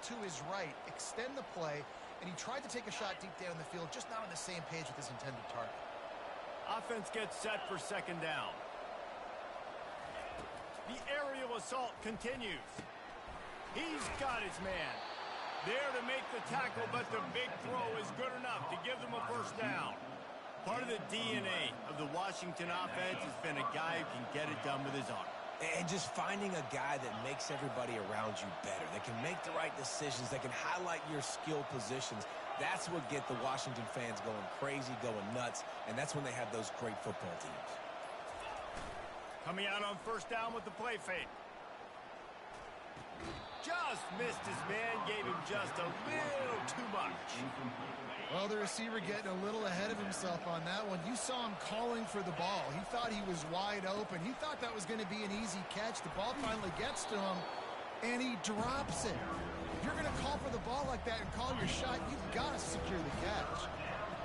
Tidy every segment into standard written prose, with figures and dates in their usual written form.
to his right, extend the play, and he tried to take a shot deep down the field, just not on the same page with his intended target. Offense gets set for second down. The aerial assault continues. He's got his man. There to make the tackle, but the big throw is good enough to give them a first down. Part of the DNA of the Washington offense has been a guy who can get it done with his arm. And just finding a guy that makes everybody around you better, that can make the right decisions, that can highlight your skill positions. That's what get the Washington fans going crazy, going nuts, and that's when they have those great football teams. Coming out on first down with the play fake. Just missed his man, gave him just a little too much. Well, the receiver getting a little ahead of himself on that one. You saw him calling for the ball. He thought he was wide open. He thought that was going to be an easy catch. The ball finally gets to him, and he drops it. If you're going to call for the ball like that and call your shot, you've got to secure the catch.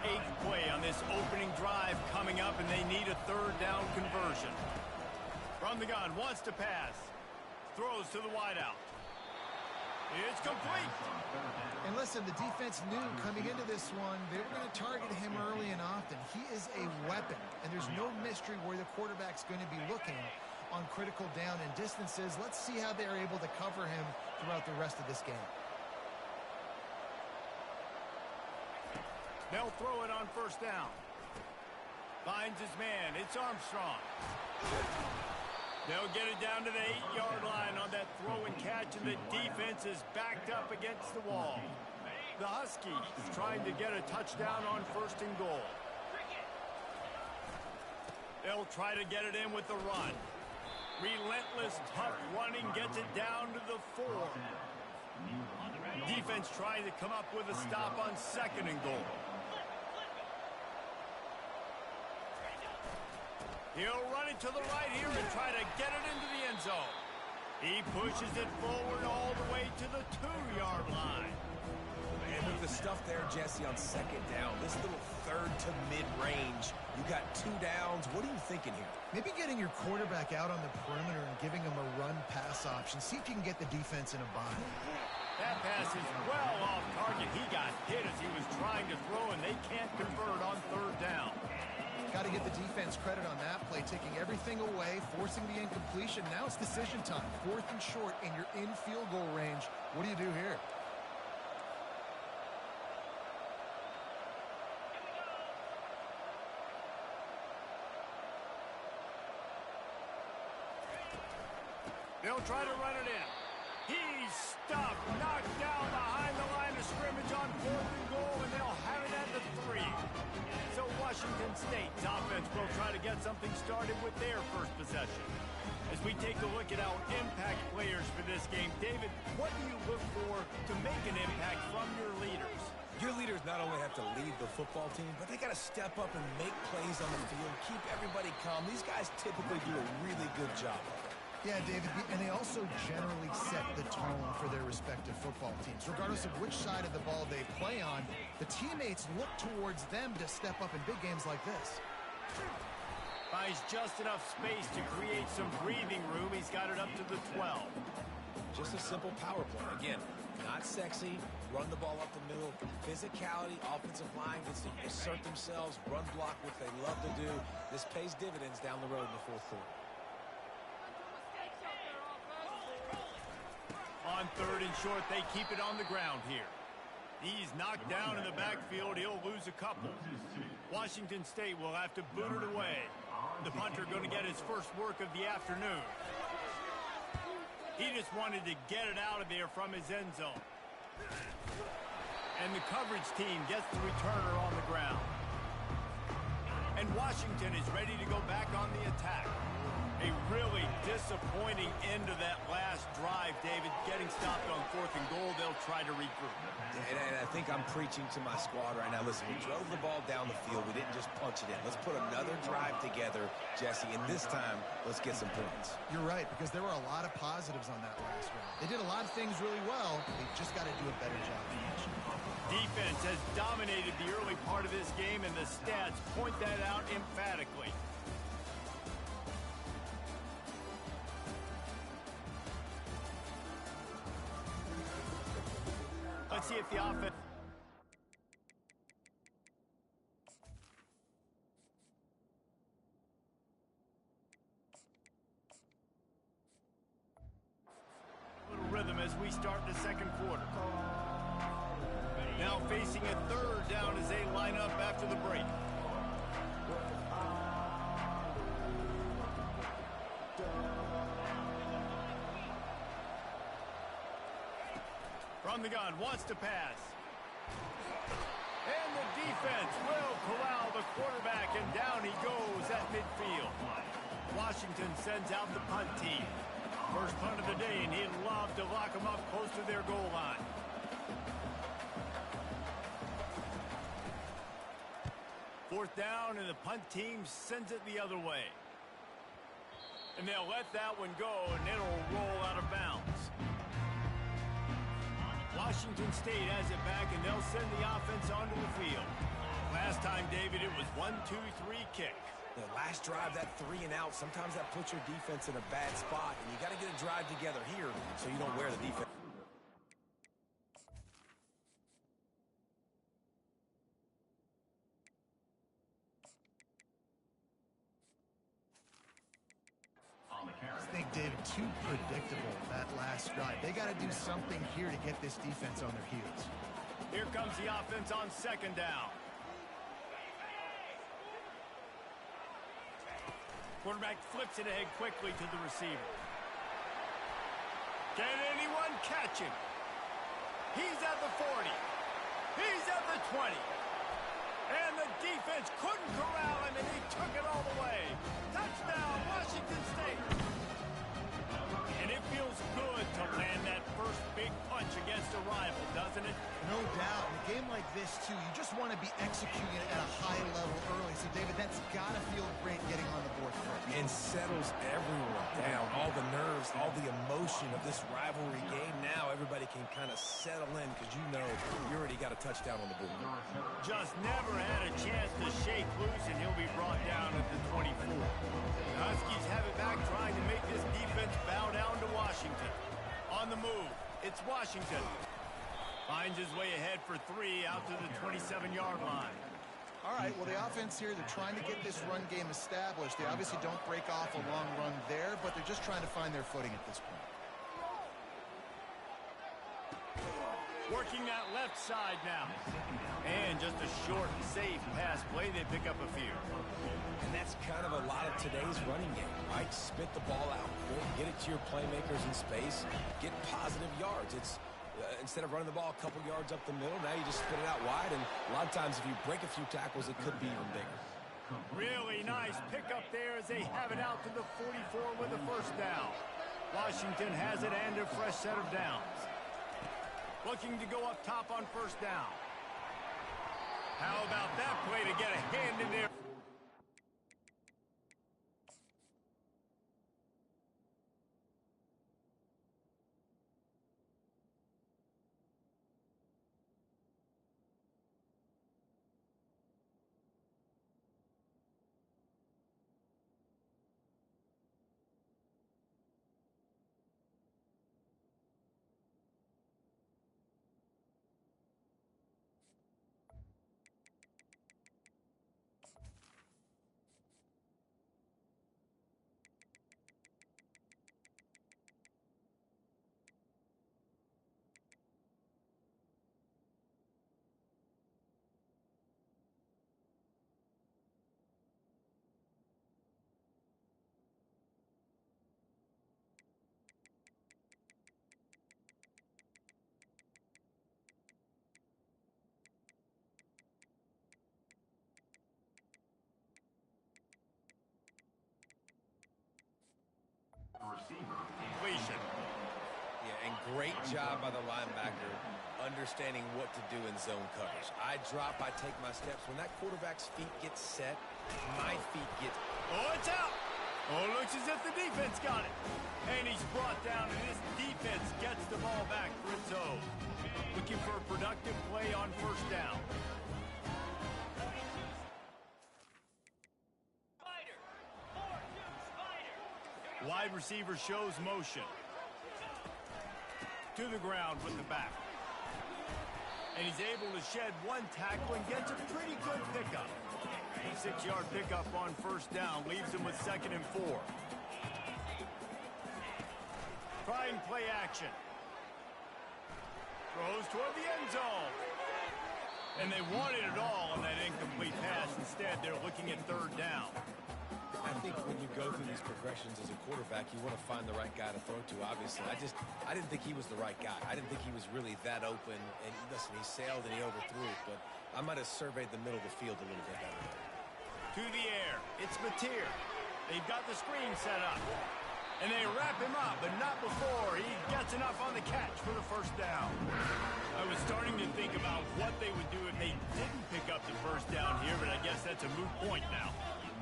8th play on this opening drive coming up, and they need a third down conversion. From the gun, wants to pass. Throws to the wideout. It's complete. And listen, the defense knew coming into this one, they were going to target him early and often. He is a weapon, and there's no mystery where the quarterback's going to be looking on critical down and distances. Let's see how they're able to cover him throughout the rest of this game. They'll throw it on first down. Finds his man. It's Armstrong. They'll get it down to the 8-yard line on that throw and catch, and the defense is backed up against the wall. The Huskies trying to get a touchdown on first and goal. They'll try to get it in with the run. Relentless, tough running gets it down to the 4. Defense trying to come up with a stop on second and goal. He'll run it to the right here and try to get it into the end zone. He pushes it forward all the way to the 2-yard line. And with the stuff there, Jesse, on second down, this little third to mid-range, you got 2 downs. What are you thinking here? Maybe getting your quarterback out on the perimeter and giving him a run-pass option. See if you can get the defense in a bind. That pass is well off target. He got hit as he was trying to throw, and they can't convert on third down. Got to give the defense credit on that play, taking everything away, forcing the incompletion. Now it's decision time. 4th and short, and you're in field goal range. What do you do here? They'll try to run it in. He's stuffed, knocked down behind the line of scrimmage on 4th and goal, and they'll have it at the 3. So Washington State's offense will try to get something started with their first possession. As we take a look at our impact players for this game, David, what do you look for to make an impact from your leaders? Your leaders not only have to lead the football team, but they got to step up and make plays on the field, keep everybody calm. These guys typically do a really good job of it. Yeah, David, and they also generally set the tone for their respective football teams. Regardless of which side of the ball they play on, the teammates look towards them to step up in big games like this. Buys just enough space to create some breathing room. He's got it up to the 12. Just a simple power play. Again, not sexy, run the ball up the middle, physicality, offensive line gets to assert themselves, run block, what they love to do. This pays dividends down the road in the 4th quarter. On 3rd and short, they keep it on the ground here. He's knocked down in the backfield. He'll lose a couple. Washington State will have to boot it away. The punter going to get his first work of the afternoon. He just wanted to get it out of there from his end zone. And the coverage team gets the returner on the ground. And Washington is ready to go back on the attack. A really disappointing end of that last drive, David. Getting stopped on 4th and goal, they'll try to regroup. And I think I'm preaching to my squad right now. Listen, we drove the ball down the field. We didn't just punch it in. Let's put another drive together, Jesse, and this time, let's get some points. You're right, because there were a lot of positives on that last round. They did a lot of things really well. They just got to do a better job finishing. Defense has dominated the early part of this game, and the stats point that out emphatically. see if the offense... little rhythm as we start the second quarter. Now facing a third down as they line up after the break. From the gun, wants to pass. And the defense will corral the quarterback, and down he goes at midfield. Washington sends out the punt team. First punt of the day, and he'd love to lock them up close to their goal line. Fourth down, and the punt team sends it the other way. And they'll let that one go, and it'll roll out of bounds. Washington State has it back, and they'll send the offense onto the field. Last time, David, it was 1-2-3 kick. The last drive, that 3 and out, sometimes that puts your defense in a bad spot, and you got to get a drive together here so you don't wear the defense. I think, David, too predictable that last drive. They got to do something here to get this defense on their heels. Here comes the offense on second down. Quarterback flips it ahead quickly to the receiver. Can anyone catch him? He's at the 40. He's at the 20. And the defense couldn't corral him, and he took it all the way. Touchdown, Washington State. And it feels good to land that first big punch against a rival, doesn't it? No doubt. In a game like this, too, you just want to be executing it at a high level early. So, David, that's got to feel great getting on the board first. And settles everyone down. All the nerves, all the emotion of this rivalry game. Now everybody can kind of settle in because you know you already got a touchdown on the board. Just never had a chance to shake loose, and he'll be brought down at the 24. The Huskies have it back, trying to make this defense bow down to Washington. On the move, it's Washington. Finds his way ahead for 3 out to the 27-yard line. All right, well, the offense here, they're trying to get this run game established. They obviously don't break off a long run there, but they're just trying to find their footing at this point. Working that left side now. And just a short, safe pass play. They pick up a few. And that's kind of a lot of today's running game, right? Spit the ball out quick, get it to your playmakers in space, get positive yards. It's instead of running the ball a couple yards up the middle, now you just spit it out wide, and a lot of times if you break a few tackles, it could be even bigger. Really nice pickup there as they have it out to the 44 with the first down. Washington has it and a fresh set of downs. Looking to go up top on first down. How about that play to get a hand in there? Completion. Yeah, and great job by the linebacker understanding what to do in zone coverage. I drop, I take my steps. When that quarterback's feet get set, my feet get... Oh, it's out! Oh, looks as if the defense got it. And he's brought down, and his defense gets the ball back for its own. Looking for a productive play on first down. Wide receiver shows motion. To the ground with the back. And he's able to shed one tackle and gets a pretty good pickup. 6-yard pickup on first down leaves him with 2nd and 4. Trying play action. Throws toward the end zone. And they wanted it all on that incomplete pass. Instead, they're looking at 3rd down. I think when you go through these progressions as a quarterback, you want to find the right guy to throw to, obviously. I didn't think he was the right guy. I didn't think he was really that open. And listen, he sailed and he overthrew it, but I might have surveyed the middle of the field a little bit better. To the air. It's Mateer. They've got the screen set up. And they wrap him up, but not before he gets enough on the catch for the 1st down. I was starting to think about what they would do if they didn't pick up the 1st down here, but I guess that's a moot point now.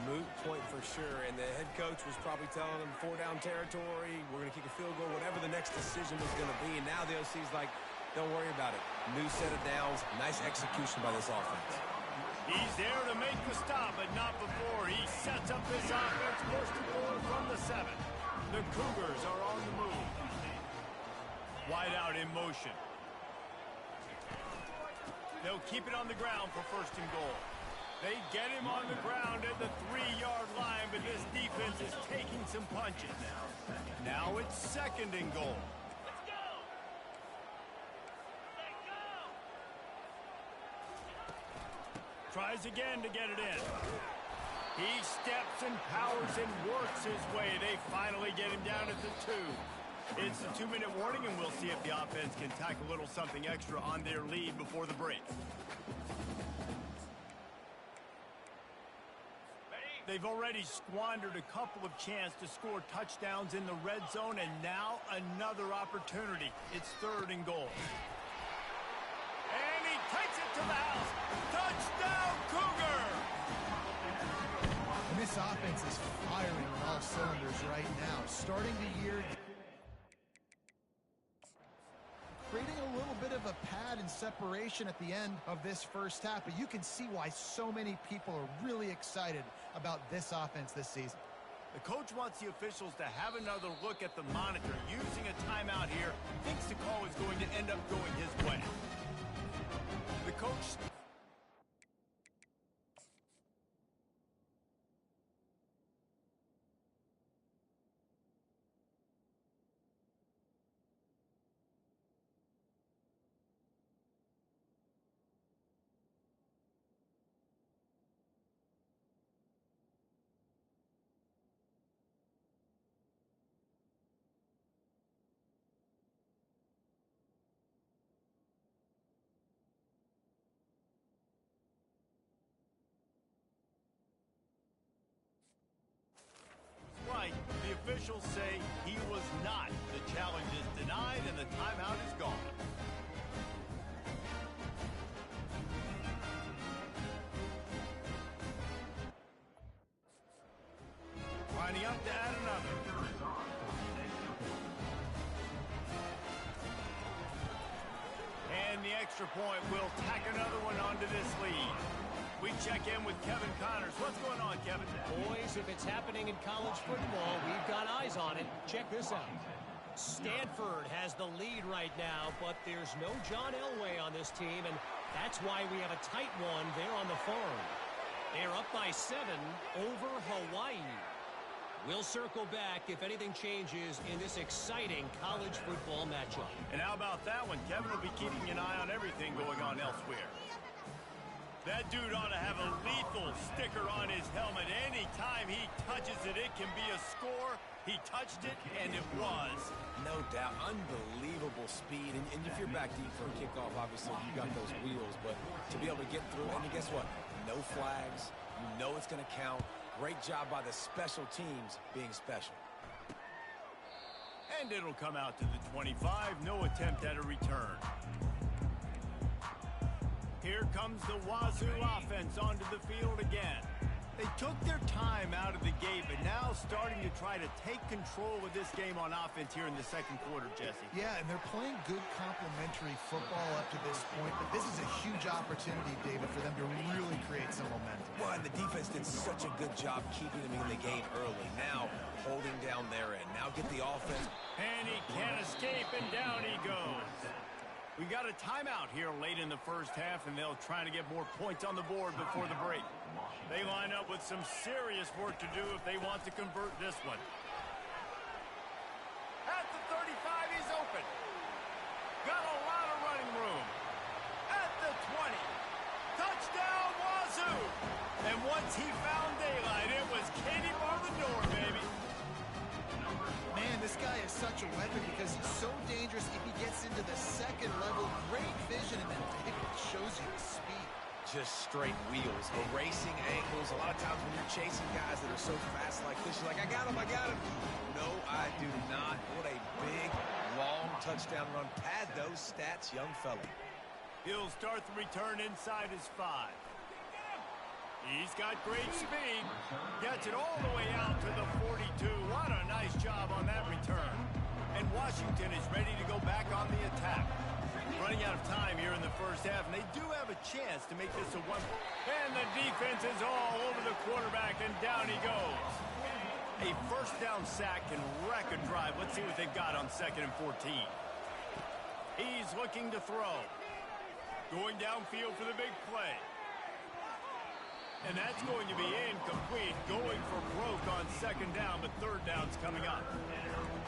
Moot point for sure, and the head coach was probably telling them 4-down territory, we're going to kick a field goal, whatever the next decision was going to be, and now the OC's like, don't worry about it. New set of downs, nice execution by this offense. He's there to make the stop, but not before. He sets up this offense, first and goal from the 7. The Cougars are on the move. Wide out in motion. They'll keep it on the ground for 1st and goal. They get him on the ground at the 3-yard line, but this defense is taking some punches now. Now it's 2nd and goal. Tries again to get it in. He steps and powers and works his way. They finally get him down at the 2. It's a 2-minute warning, and we'll see if the offense can tack a little something extra on their lead before the break. They've already squandered a couple of chances to score touchdowns in the red zone, and now another opportunity. It's 3rd and goal. And he takes it to the house. Touchdown, Cougar! And this offense is firing on all cylinders right now. Starting the year, creating a little bit of a pad and separation at the end of this 1st half, but you can see why so many people are really excited about this offense this season. The coach wants the officials to have another look at the monitor. Using a timeout here, thinks the call is going to end up going his way. The coach... The officials say he was not. The challenge is denied and the timeout is gone. Lining up to add another. And the extra point will tack another one onto this lead. We check in with Kevin Connors. What's going on, Kevin? Boys, if it's happening in college football, we've got eyes on it. Check this out. Stanford has the lead right now, but there's no John Elway on this team, and that's why we have a tight one there on the farm. They're up by 7 over Hawaii. We'll circle back if anything changes in this exciting college football matchup. And how about that one? Kevin will be keeping an eye on everything going on elsewhere. That dude ought to have a lethal sticker on his helmet. Anytime he touches it, it can be a score. He touched it, and it was. No doubt. Unbelievable speed. And if you're back deep for a kickoff, obviously you got those wheels. But to be able to get through, and guess what? No flags. You know it's going to count. Great job by the special teams being special. And it'll come out to the 25. No attempt at a return. Here comes the Wazoo offense onto the field again. They took their time out of the gate, but now starting to try to take control of this game on offense here in the 2nd quarter, Jesse. Yeah, and they're playing good complementary football up to this point, but this is a huge opportunity, David, for them to really create some momentum. Well, and the defense did such a good job keeping them in the game early. Now, holding down their end. Now get the offense. And he can't escape, and down he goes. We got a timeout here late in the first half, and they'll try to get more points on the board before the break. They line up with some serious work to do if they want to convert this one. At the 35, he's open. Got a lot of running room. At the 20. Touchdown, Wazoo! And once he found daylight, it was Katie bar the door, baby. Man, this guy is such a weapon because he's so dangerous if he gets into the second level. Great vision, and then it shows you the speed. Just straight wheels, erasing angles. A lot of times when you're chasing guys that are so fast like this, you're like, I got him, I got him. No, I do not. What a big, long touchdown run. Pad those stats, young fella. He'll start the return inside his 5. He's got great speed. Gets it all the way out to the 42. What a nice job on that return. And Washington is ready to go back on the attack. Running out of time here in the first half, and they do have a chance to make this a one. And the defense is all over the quarterback, and down he goes. A first down sack can wreck a drive. Let's see what they've got on 2nd and 14. He's looking to throw. Going downfield for the big play. And that's going to be incomplete. Going for broke on 2nd down, but 3rd down's coming up.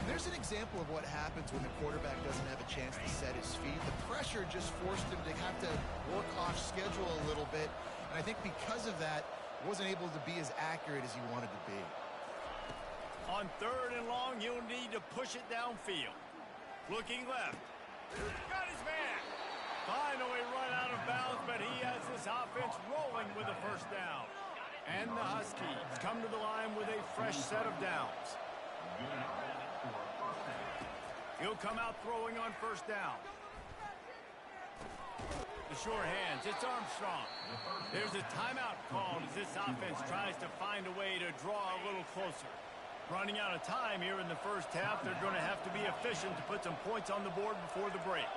There's an example of what happens when the quarterback doesn't have a chance to set his feet. The pressure just forced him to have to work off schedule a little bit. And I think because of that, wasn't able to be as accurate as he wanted to be. On 3rd and long, he'll need to push it downfield. Looking left. Got his man. Finally run out of bounds, but he has this offense rolling with a 1st down. And the Huskies come to the line with a fresh set of downs. He'll come out throwing on 1st down. The sure hands. It's Armstrong. There's a timeout called as this offense tries to find a way to draw a little closer. Running out of time here in the first half. They're going to have to be efficient to put some points on the board before the break.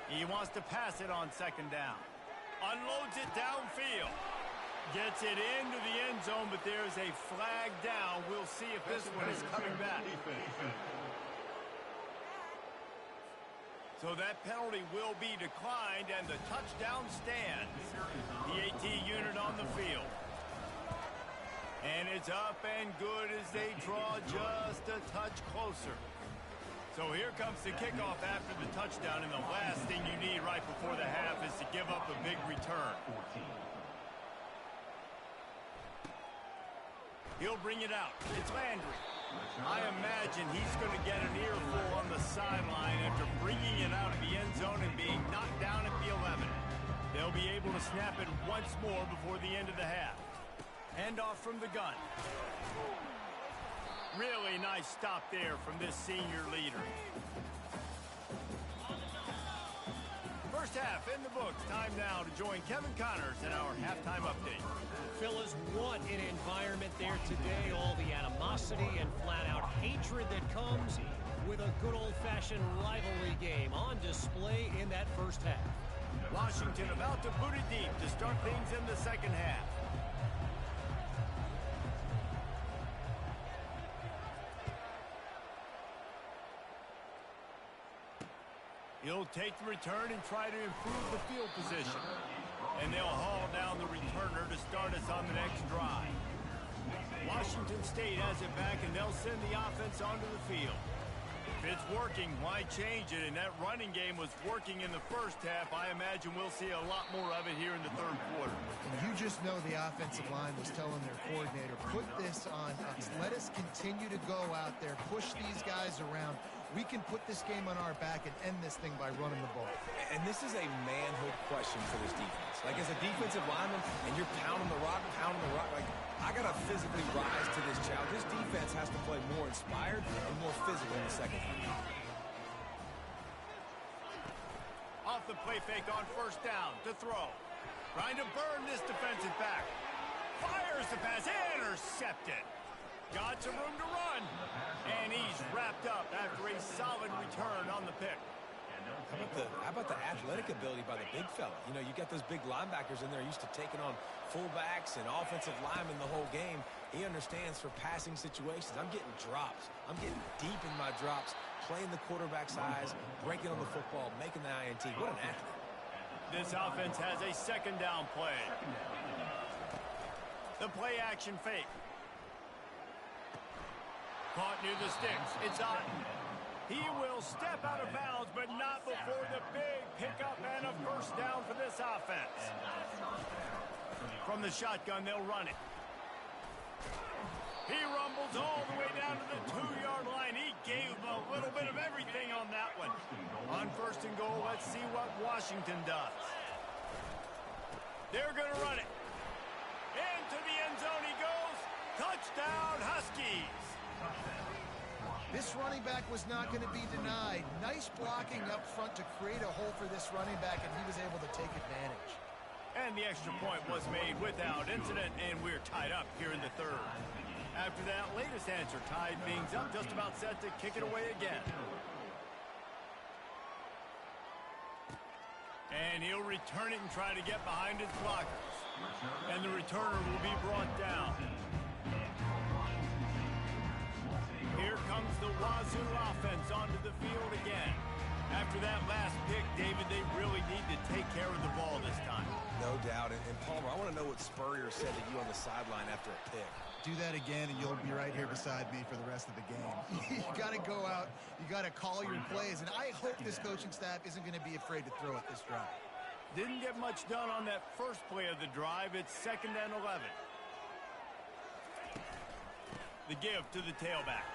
He wants to pass it on 2nd down. Unloads it downfield. Gets it into the end zone, but there's a flag down. We'll see if this one is coming back. So that penalty will be declined, and the touchdown stands. The AT unit on the field. And it's up and good as they draw just a touch closer. So here comes the kickoff after the touchdown, and the last thing you need right before the half is to give up a big return. He'll bring it out. It's Landry. I imagine he's going to get an earful on the sideline after bringing it out of the end zone and being knocked down at the 11. They'll be able to snap it once more before the end of the half. Handoff from the gun. Really nice stop there from this senior leader. First half in the books. Time now to join Kevin Connors in our halftime update. Fellas, what an environment there today. All the animosity and flat-out hatred that comes with a good old-fashioned rivalry game on display in that first half. Washington about to boot it deep to start things in the second half. He'll take the return and try to improve the field position. And they'll haul down the returner to start us on the next drive. Washington State has it back, and they'll send the offense onto the field. If it's working, why change it? And that running game was working in the first half. I imagine we'll see a lot more of it here in the 3rd quarter. And you just know the offensive line was telling their coordinator, put this on us. Let us continue to go out there, push these guys around. We can put this game on our back and end this thing by running the ball. And this is a manhood question for this defense. Like, as a defensive lineman, and you're pounding the rock, like, I got to physically rise to this challenge. This defense has to play more inspired and more physical in the second half. Off the play fake on 1st down to throw. Trying to burn this defensive back. Fires the pass. Intercepted. Got some room to run. And he's wrapped up after a solid return on the pick. How about the athletic ability by the big fella? You know, you got those big linebackers in there used to taking on fullbacks and offensive linemen the whole game. He understands for passing situations. I'm getting drops. I'm getting deep in my drops, playing the quarterback's eyes, breaking on the football, making the INT. What an athlete. This offense has a second down play. The play action fake. Caught near the sticks. It's Otten. He will step out of bounds, but not before the big pickup and a first down for this offense. From the shotgun, they'll run it. He rumbles all the way down to the 2-yard line. He gave a little bit of everything on that one. On first and goal, let's see what Washington does. They're going to run it. Into the end zone he goes. Touchdown, Huskies. This running back was not going to be denied. Nice blocking up front to create a hole for this running back, and he was able to take advantage. And the extra point was made without incident, and we're tied up here in the third. After that latest answer, tied things up, just about set to kick it away again. And he'll return it and try to get behind his blockers. And the returner will be brought down. Here comes the Wazoo offense onto the field again. After that last pick, David, they really need to take care of the ball this time. No doubt. And Palmer, I want to know what Spurrier said to you on the sideline after a pick. Do that again, and you'll be right here beside me for the rest of the game. You got to go out. You got to call your plays, and I hope this coaching staff isn't going to be afraid to throw it this drive. Didn't get much done on that first play of the drive. It's 2nd and 11. The give to the tailback.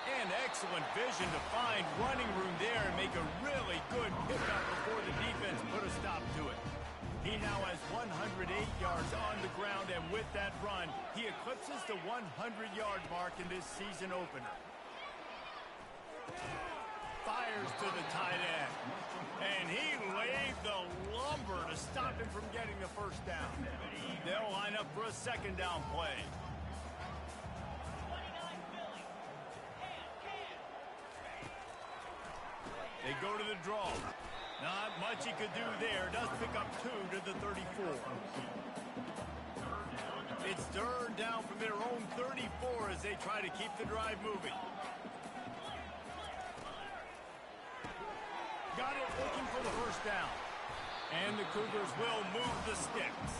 And excellent vision to find running room there and make a really good pickup before the defense put a stop to it. He now has 108 yards on the ground, and with that run, he eclipses the 100-yard mark in this season opener. Fires to the tight end. And he laid the lumber to stop him from getting the first down. They'll line up for a second down play. They go to the draw. Not much he could do there. Does pick up 2 to the 34. It's third down from their own 34 as they try to keep the drive moving. Got it, looking for the first down. And the Cougars will move the sticks.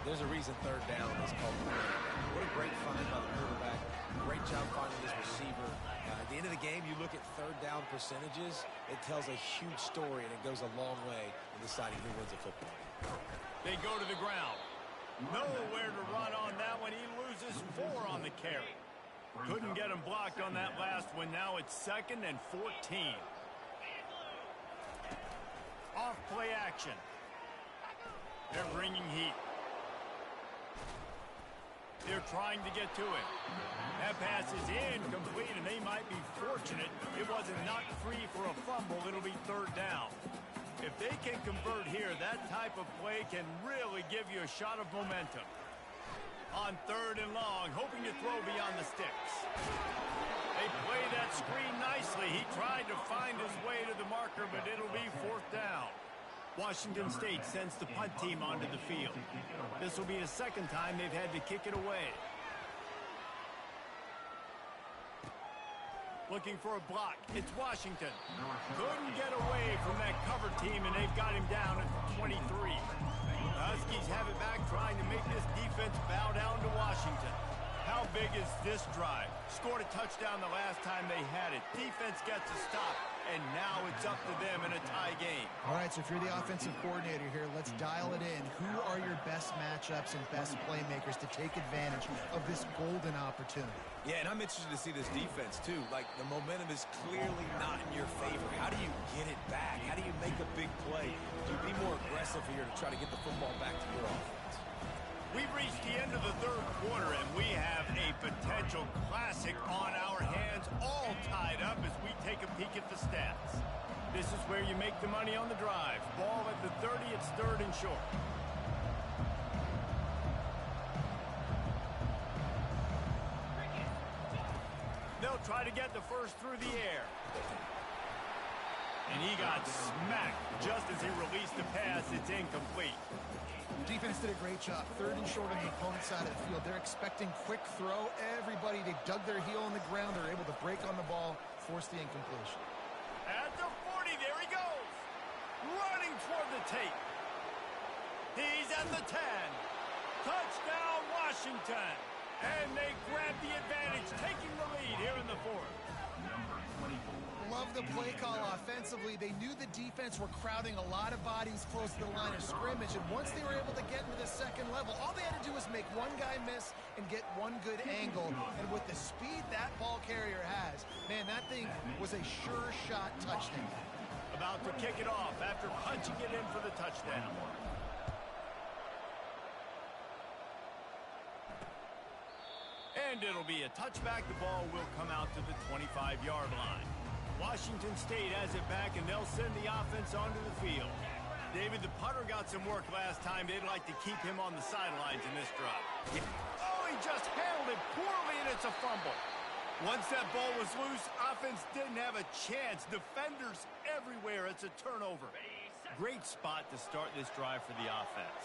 There's a reason third down is called the running back. What a great find by the quarterback. Great job finding his receiver. At the end of the game, you look at third down percentages. It tells a huge story, and it goes a long way in deciding who wins a football game. They go to the ground. Nowhere to run on that one. He loses 4 on the carry. Couldn't get him blocked on that last one. Now it's 2nd and 14. Off play action. They're bringing heat. They're trying to get to it. That pass is incomplete, and they might be fortunate it wasn't knocked free for a fumble. It'll be third down. If they can convert here, that type of play can really give you a shot of momentum. On 3rd and long, hoping to throw beyond the sticks. They play that screen nicely. He tried to find his way to the marker, but it'll be 4th down. Washington State sends the punt team onto the field. This will be the 2nd time they've had to kick it away. Looking for a block. It's Washington. Couldn't get away from that cover team, and they've got him down at 23. The Huskies have it back, trying to make this defense bow down to Washington. How big is this drive? Scored a touchdown the last time they had it. Defense gets a stop, and now it's up to them in a tie game. All right, so if you're the offensive coordinator here, let's dial it in. Who are your best matchups and best playmakers to take advantage of this golden opportunity? Yeah, and I'm interested to see this defense, too. Like, the momentum is clearly not in your favor. How do you get it back? How do you make a big play? Do you be more aggressive here to try to get the football back to your offense? We've reached the end of the 3rd quarter, and we have a potential classic on our hands, all tied up as we take a peek at the stats. This is where you make the money on the drive. Ball at the 30, it's 3rd and short. They'll try to get the first through the air. And he got smacked just as he released the pass. It's incomplete. Defense did a great job. 3rd and short on the opponent's side of the field. They're expecting quick throw. Everybody, they dug their heel in the ground. They're able to break on the ball, force the incompletion. At the 40, there he goes. Running toward the tape. He's at the 10. Touchdown, Washington. And they grab the advantage, taking the lead here in the 4th. Love the play call offensively. They knew the defense were crowding a lot of bodies close to the line of scrimmage, and once they were able to get into the second level, all they had to do was make one guy miss and get one good angle. And with the speed that ball carrier has, man, that thing was a sure shot touchdown. About to kick it off after punching it in for the touchdown. And it'll be a touchback. The ball will come out to the 25-yard line. Washington State has it back, and they'll send the offense onto the field. David, the punter got some work last time. They'd like to keep him on the sidelines in this drive. Oh, he just handled it poorly, and it's a fumble. Once that ball was loose, offense didn't have a chance. Defenders everywhere. It's a turnover. Great spot to start this drive for the offense.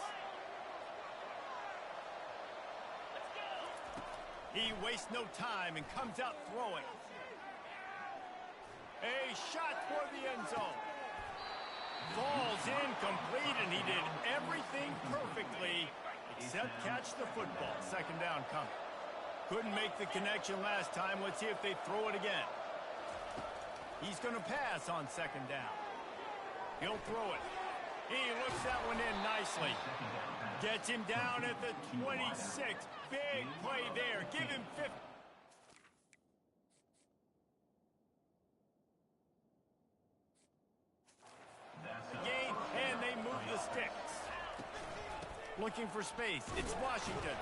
He wastes no time and comes out throwing. A shot toward the end zone. Falls incomplete, and he did everything perfectly except catch the football. 2nd down coming. Couldn't make the connection last time. Let's see if they throw it again. He's going to pass on 2nd down. He'll throw it. He looks that one in nicely. Gets him down at the 26. Big play there. Give him 50. Gain, and they move the sticks. Looking for space. It's Washington.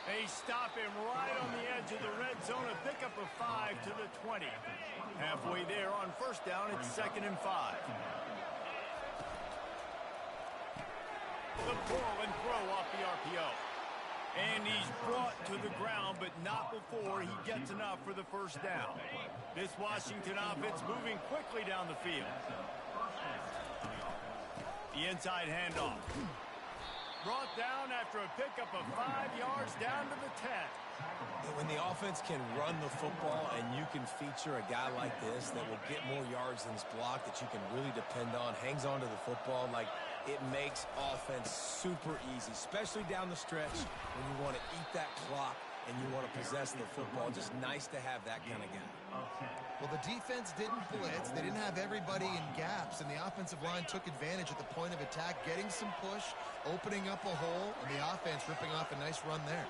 They stop him right on the edge of the red zone. A pickup of 5 to the 20. Halfway there on 1st down. It's 2nd and 5. The pull and throw off the RPO. And he's brought to the ground, but not before he gets enough for the 1st down. This Washington offense moving quickly down the field. The inside handoff. Brought down after a pickup of 5 yards down to the 10. When the offense can run the football and you can feature a guy like this that will get more yards than his block, that you can really depend on, hangs on to the football, like it makes offense super easy, especially down the stretch when you want to eat that clock and you want to possess the football. Just nice to have that kind of guy. Well, the defense didn't blitz. They didn't have everybody in gaps, and the offensive line took advantage at the point of attack, getting some push, opening up a hole, and the offense ripping off a nice run there.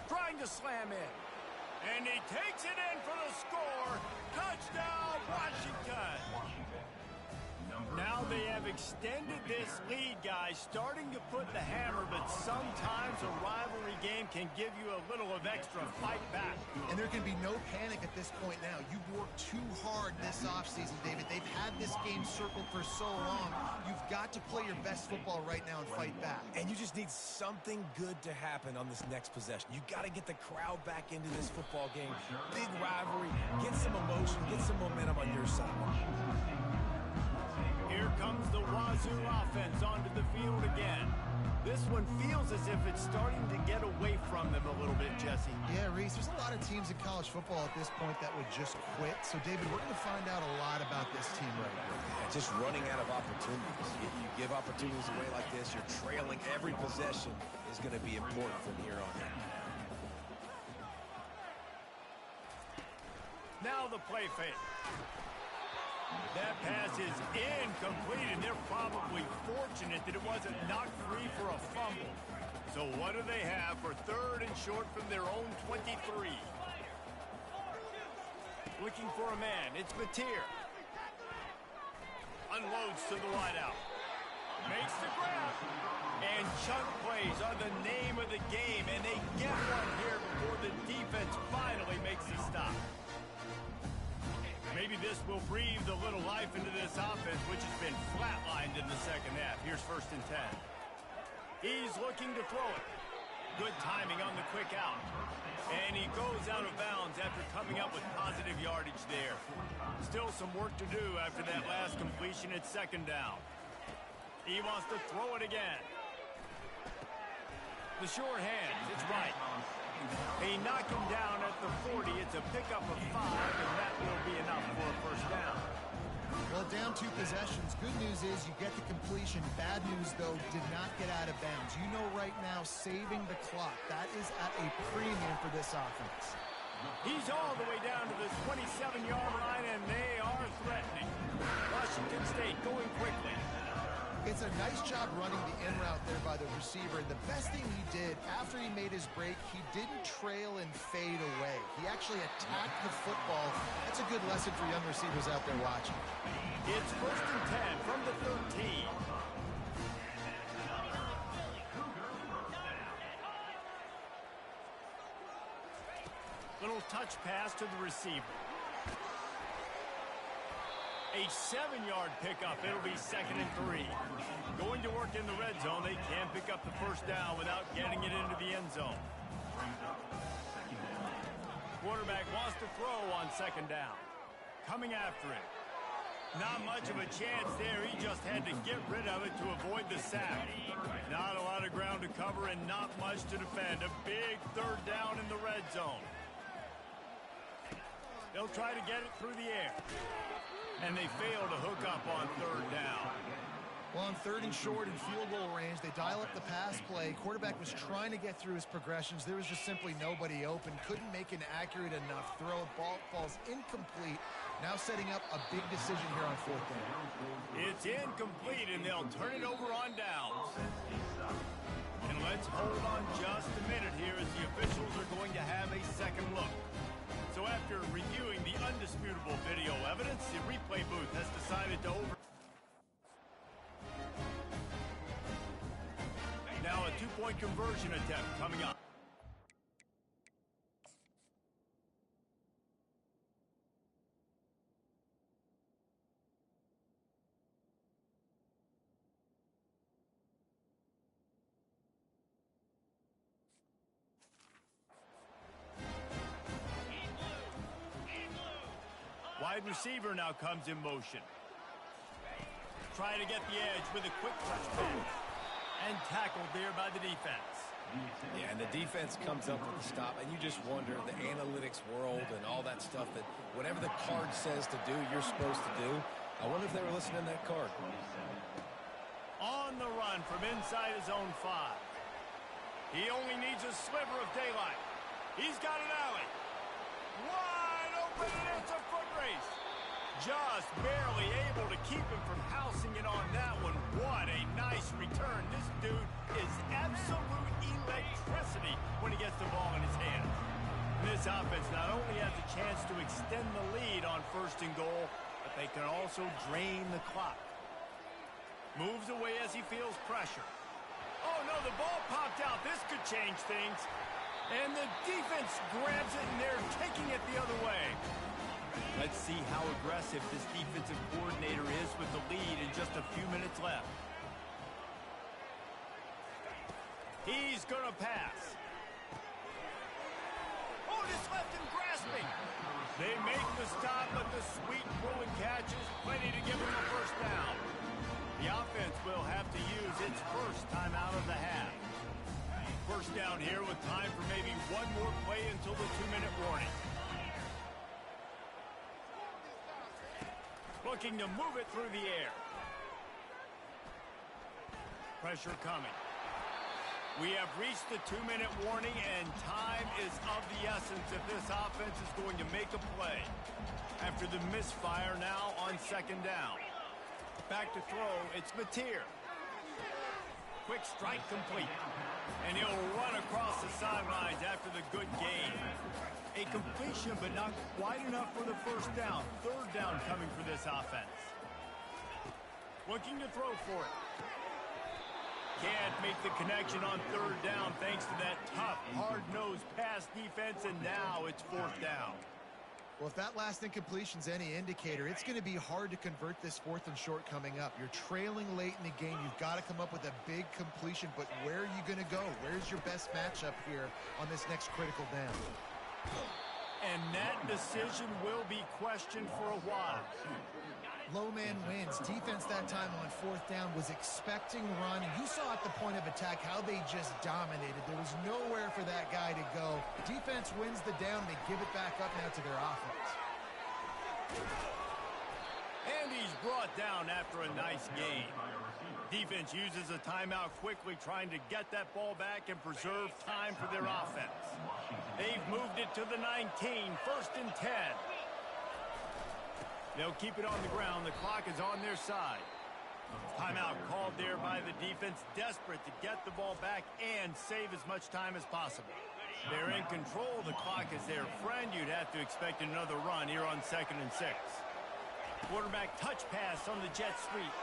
Trying to slam in. And he takes it in for the score. Touchdown, Washington. Now they have extended this lead, guys, starting to put the hammer, but sometimes a rivalry game can give you a little of extra fight back. And there can be no panic at this point now. You've worked too hard this offseason, David. They've had this game circled for so long. You've got to play your best football right now and fight back. And you just need something good to happen on this next possession. You got to get the crowd back into this football game. Big rivalry. Get some emotion. Get some momentum on your side. Here comes the Wazoo offense onto the field again. This one feels as if it's starting to get away from them a little bit, Jesse. Yeah, Reese, there's a lot of teams in college football at this point that would just quit. So, David, we're going to find out a lot about this team right now. Yeah, just running out of opportunities. You give opportunities away like this, you're trailing. Every possession is going to be important from here on in. Now the play fake. That pass is incomplete, and they're probably fortunate that it wasn't knocked free for a fumble. So what do they have for 3rd and short from their own 23? Looking for a man. It's Mateer. Unloads to the wideout. Makes the grab. And chunk plays are the name of the game, and they get one here before the defense finally makes the stop. Maybe this will breathe a little life into this offense, which has been flatlined in the 2nd half. Here's 1st and 10. He's looking to throw it. Good timing on the quick out. And he goes out of bounds after coming up with positive yardage there. Still some work to do after that last completion at second down. He wants to throw it again. The short hands, it's right. He knocked him down at the 40. It's a pickup of 5, and that will be enough for a first down. Well, down 2 possessions. Good news is you get the completion. Bad news, though, did not get out of bounds. You know right now, saving the clock, that is at a premium for this offense. He's all the way down to the 27-yard line, and they are threatening. Washington State going quickly. It's a nice job running the in route there by the receiver. And the best thing he did after he made his break, he didn't trail and fade away. He actually attacked the football. That's a good lesson for young receivers out there watching. It's 1st and 10 from the 13. Little touch pass to the receiver. A 7-yard pickup. It'll be 2nd and 3. Going to work in the red zone. They can pick up the first down without getting it into the end zone. Quarterback wants to throw on 2nd down. Coming after it. Not much of a chance there. He just had to get rid of it to avoid the sack. Not a lot of ground to cover and not much to defend. A big 3rd down in the red zone. They'll try to get it through the air. And they fail to hook up on 3rd down. Well, on 3rd and short and field goal range, they dial up the pass play. Quarterback was trying to get through his progressions. There was just simply nobody open. Couldn't make an accurate enough throw. Ball falls incomplete. Now setting up a big decision here on 4th down. It's incomplete, and they'll turn it over on downs. And let's hold on just a minute here as the officials are going to have a second look. So after reviewing the undisputable video evidence, the replay booth has decided to Now a 2-point conversion attempt coming up. Wide receiver now comes in motion. Trying to get the edge with a quick touchdown. And tackled there by the defense. Yeah, and the defense comes up with the stop, and you just wonder, the analytics world and all that stuff, that whatever the card says to do, you're supposed to do. I wonder if they were listening to that card. On the run from inside his own 5. He only needs a sliver of daylight. He's got an alley. Wide open, and it's a foot race. Just barely able to keep him from housing it on that one. What a nice return. This dude is absolute electricity when he gets the ball in his hands. This offense not only has a chance to extend the lead on 1st and goal, but they can also drain the clock. Moves away as he feels pressure. Oh, no, the ball popped out. This could change things. And the defense grabs it, and they're taking it the other way. Let's see how aggressive this defensive coordinator is with the lead in just a few minutes left. He's going to pass. Oh, this left him grasping. They make the stop, but the sweet throw and catch is plenty to give him a first down. The offense will have to use its first time out of the half. First down here with time for maybe one more play until the 2-minute warning. Looking to move it through the air. Pressure coming. We have reached the 2-minute warning, and time is of the essence if this offense is going to make a play. After the misfire now on 2nd down. Back to throw, it's Mateer. Quick strike complete. And he'll run across the sidelines after the good gain. A completion, but not quite enough for the first down. 3rd down coming for this offense. Looking to throw for it. Can't make the connection on 3rd down thanks to that tough, hard-nosed pass defense, and now it's 4th down. Well, if that last incompletion's any indicator, it's going to be hard to convert this 4th and short coming up. You're trailing late in the game. You've got to come up with a big completion, but where are you going to go? Where's your best matchup here on this next critical down? And that decision will be questioned for a while. Low man wins. Defense that time on fourth down was expecting run, and you saw at the point of attack how they just dominated. There was nowhere for that guy to go. Defense wins the down. They give it back up now to their offense. And he's brought down after a nice gain. Defense uses a timeout quickly, trying to get that ball back and preserve time for their offense. They've moved it to the 19, 1st and 10. They'll keep it on the ground. The clock is on their side. Timeout called there by the defense, desperate to get the ball back and save as much time as possible. They're in control. The clock is their friend. You'd have to expect another run here on 2nd and 6. Quarterback touch pass on the jet sweep.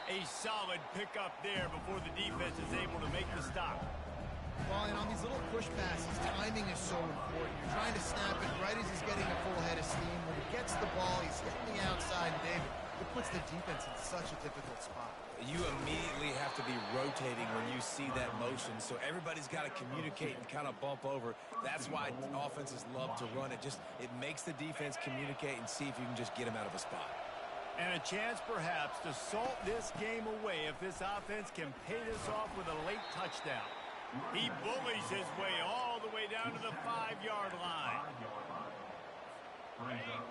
A solid pickup there before the defense is able to make the stop. Well, and on these little push passes, timing is so important. You're trying to snap it right as he's getting a full head of steam. When he gets the ball, he's hitting the outside, and David, it puts the defense in such a difficult spot. You immediately have to be rotating when you see that motion, so everybody's got to communicate and kind of bump over. That's why offenses love to run it. It makes the defense communicate and see if you can just get him out of a spot. And a chance perhaps to salt this game away if this offense can pay this off with a late touchdown. He bullies his way all the way down to the 5-yard line.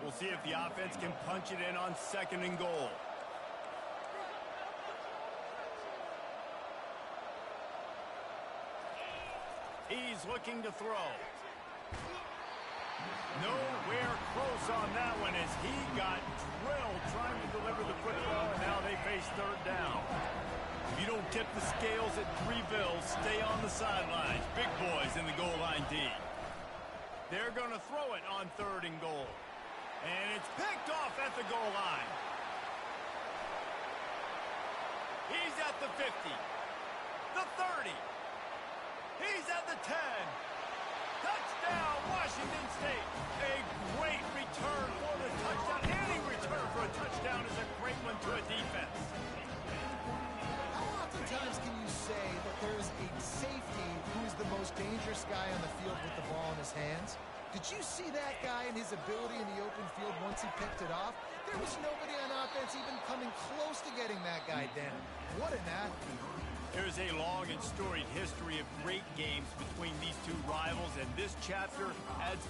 We'll see if the offense can punch it in on 2nd and goal. He's looking to throw. Nowhere close on that one as he got drilled trying to deliver the football, and now they face 3rd down. If you don't tip the scales at 3 bills, stay on the sidelines. Big boys in the goal line D. They're going to throw it on 3rd and goal. And it's picked off at the goal line. He's at the 50. The 30. He's at the 10. Touchdown, Washington State. A great return for the touchdown. Any return for a touchdown is a great one to a defense. How oftentimes can you say that there's a safety who is the most dangerous guy on the field with the ball in his hands? Did you see that guy and his ability in the open field once he picked it off? There was nobody on offense even coming close to getting that guy down. What an athlete. There's a long and storied history of great games between these two rivals, and this chapter adds